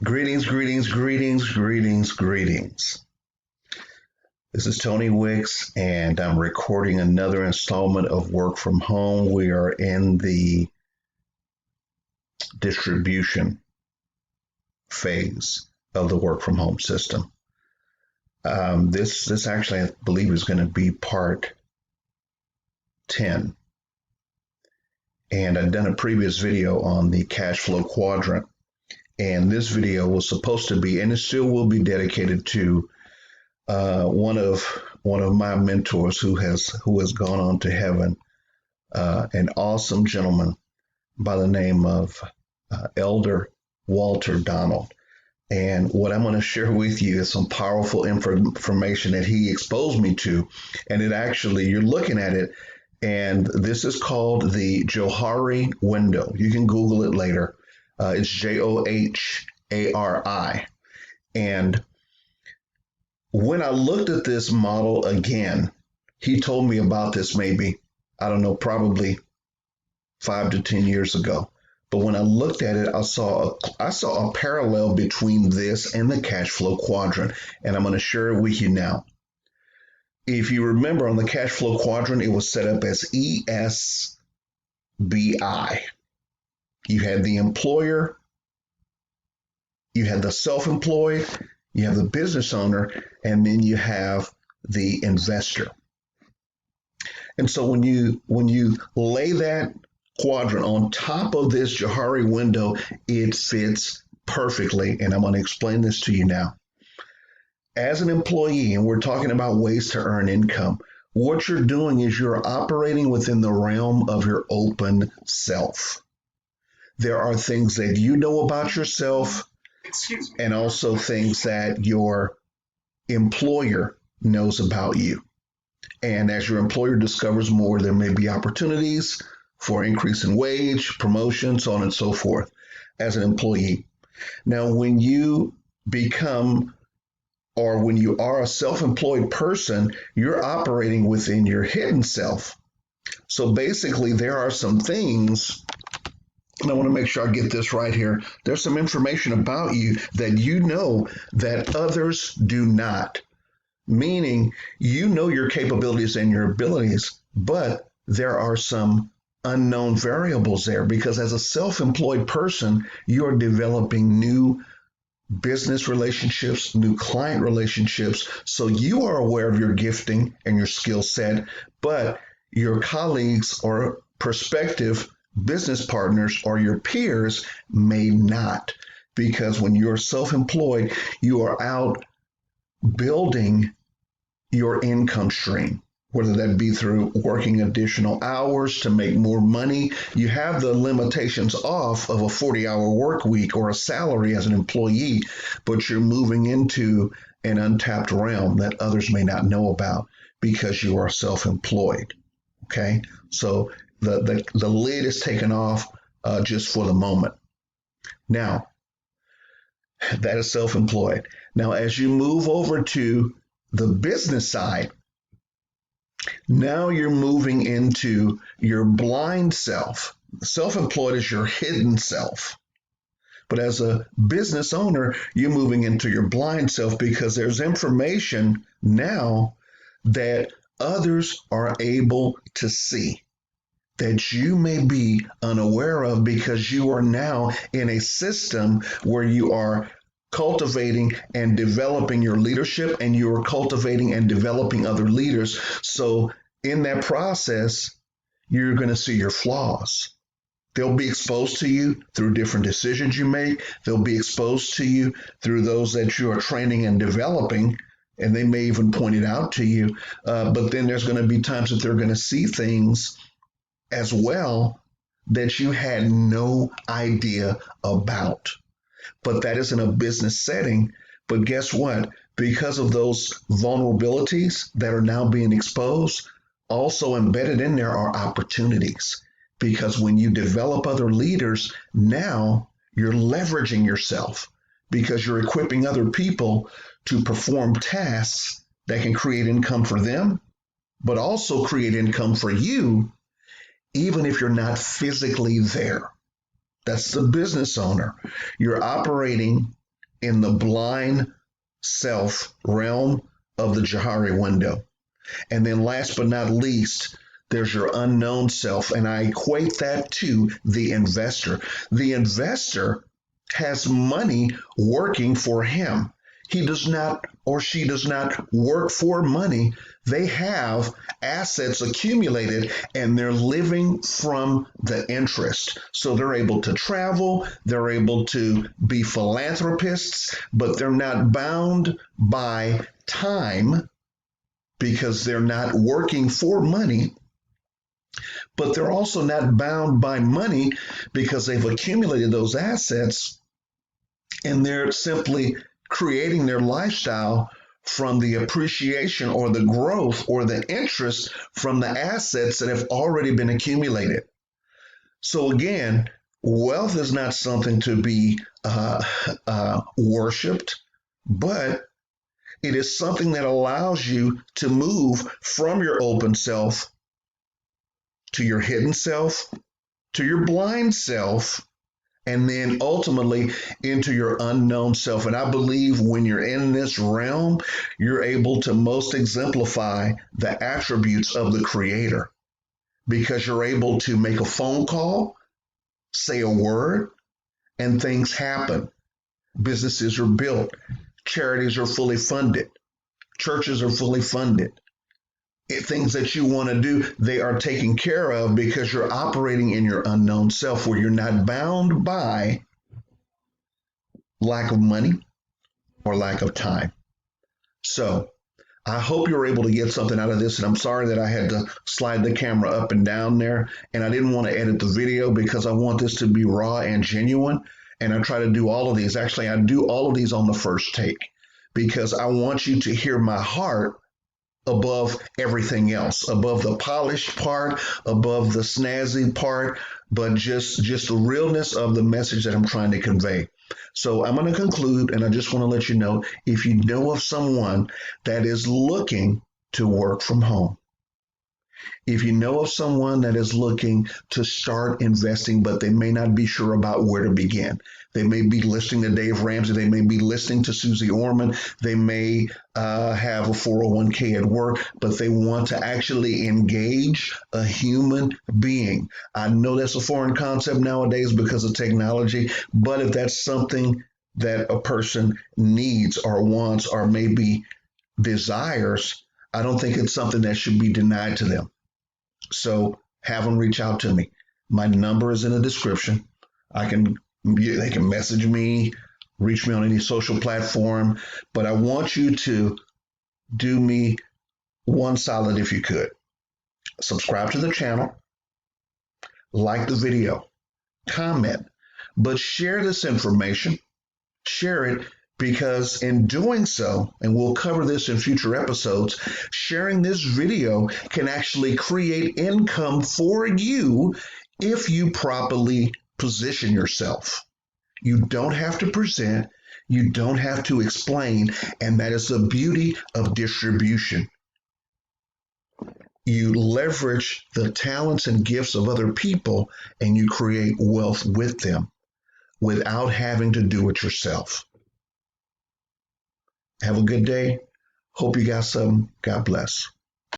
Greetings, greetings, greetings, greetings, greetings. This is Tony Wicks, and I'm recording another installment of Work from Home. We are in the distribution phase of the work from home system. This actually, I believe, is going to be part 10. And I've done a previous video on the cash flow quadrant. And this video was supposed to be, and it still will be, dedicated to one of my mentors who has gone on to heaven, an awesome gentleman by the name of Elder Walter Donald. And what I'm going to share with you is some powerful information that he exposed me to, and it actually, you're looking at it, and this is called the Johari Window. You can Google it later. It's Johari. And when I looked at this model again, he told me about this maybe, I don't know, probably 5 to 10 years ago. But when I looked at it, I saw a parallel between this and the cash flow quadrant, and I'm going to share it with you now. If you remember, on the cash flow quadrant, it was set up as ESBI. You had the employer, you had the self-employed, you have the business owner, and then you have the investor. And so when you lay that quadrant on top of this Johari window, it fits perfectly. And I'm going to explain this to you now. As an employee, and we're talking about ways to earn income, what you're doing is you're operating within the realm of your open self. There are things that you know about yourself, and also things that your employer knows about you. And as your employer discovers more, there may be opportunities for increase in wage, promotion, so on and so forth as an employee. Now, when you become, or when you are a self-employed person, you're operating within your hidden self. So basically, there are some things, and I want to make sure I get this right here. There's some information about you that you know that others do not. Meaning, you know your capabilities and your abilities, but there are some unknown variables there, because as a self-employed person, you're developing new business relationships, new client relationships. So you are aware of your gifting and your skill set, but your colleagues or prospective business partners or your peers may not, because when you're self-employed, you are out building your income stream, whether that be through working additional hours to make more money. You have the limitations off of a 40-hour work week or a salary as an employee, but you're moving into an untapped realm that others may not know about because you are self-employed. Okay, so the lid is taken off just for the moment. Now, that is self-employed. Now, as you move over to the business side, now you're moving into your blind self. Self-employed is your hidden self. But as a business owner, you're moving into your blind self, because there's information now that others are able to see that you may be unaware of, because you are now in a system where you are cultivating and developing your leadership, and you are cultivating and developing other leaders. So in that process, you're going to see your flaws. They'll be exposed to you through different decisions you make. They'll be exposed to you through those that you are training and developing, and they may even point it out to you. But then there's going to be times that they're going to see things as well that you had no idea about. But that is in a business setting. But guess what? Because of those vulnerabilities that are now being exposed, also embedded in there are opportunities. Because when you develop other leaders, now you're leveraging yourself, because you're equipping other people to perform tasks that can create income for them, but also create income for you, even if you're not physically there. That's the business owner. You're operating in the blind self realm of the Johari window. And then last but not least, there's your unknown self. And I equate that to the investor. The investor has money working for him. He does not or she does not work for money. They have assets accumulated and they're living from the interest. So they're able to travel, they're able to be philanthropists, but they're not bound by time because they're not working for money. But they're also not bound by money because they've accumulated those assets and they're simply creating their lifestyle from the appreciation or the growth or the interest from the assets that have already been accumulated. So again, wealth is not something to be worshipped, but it is something that allows you to move from your open self to your hidden self, to your blind self, and then ultimately into your unknown self. And I believe when you're in this realm, you're able to most exemplify the attributes of the Creator because you're able to make a phone call, say a word, and things happen. Businesses are built, charities are fully funded, churches are fully funded. Things that you want to do, they are taken care of because you're operating in your unknown self where you're not bound by lack of money or lack of time. So I hope you're able to get something out of this. And I'm sorry that I had to slide the camera up and down there. And I didn't want to edit the video because I want this to be raw and genuine. And I try to do all of these. Actually, I do all of these on the first take because I want you to hear my heart above everything else, above the polished part, above the snazzy part, but just the realness of the message that I'm trying to convey. So I'm going to conclude, and I just want to let you know, if you know of someone that is looking to work from home, if you know of someone that is looking to start investing, but they may not be sure about where to begin. They may be listening to Dave Ramsey. They may be listening to Susie Orman. They may have a 401k at work, but they want to actually engage a human being. I know that's a foreign concept nowadays because of technology, but if that's something that a person needs or wants or maybe desires, I don't think it's something that should be denied to them. So have them reach out to me. My number is in the description. They can message me, reach me on any social platform, but I want you to do me one solid if you could. Subscribe to the channel, like the video, comment, but share this information. Share it because in doing so, and we'll cover this in future episodes, sharing this video can actually create income for you if you properly position yourself. You don't have to present, you don't have to explain, and that is the beauty of distribution. You leverage the talents and gifts of other people and you create wealth with them without having to do it yourself. Have a good day. Hope you got some. God bless.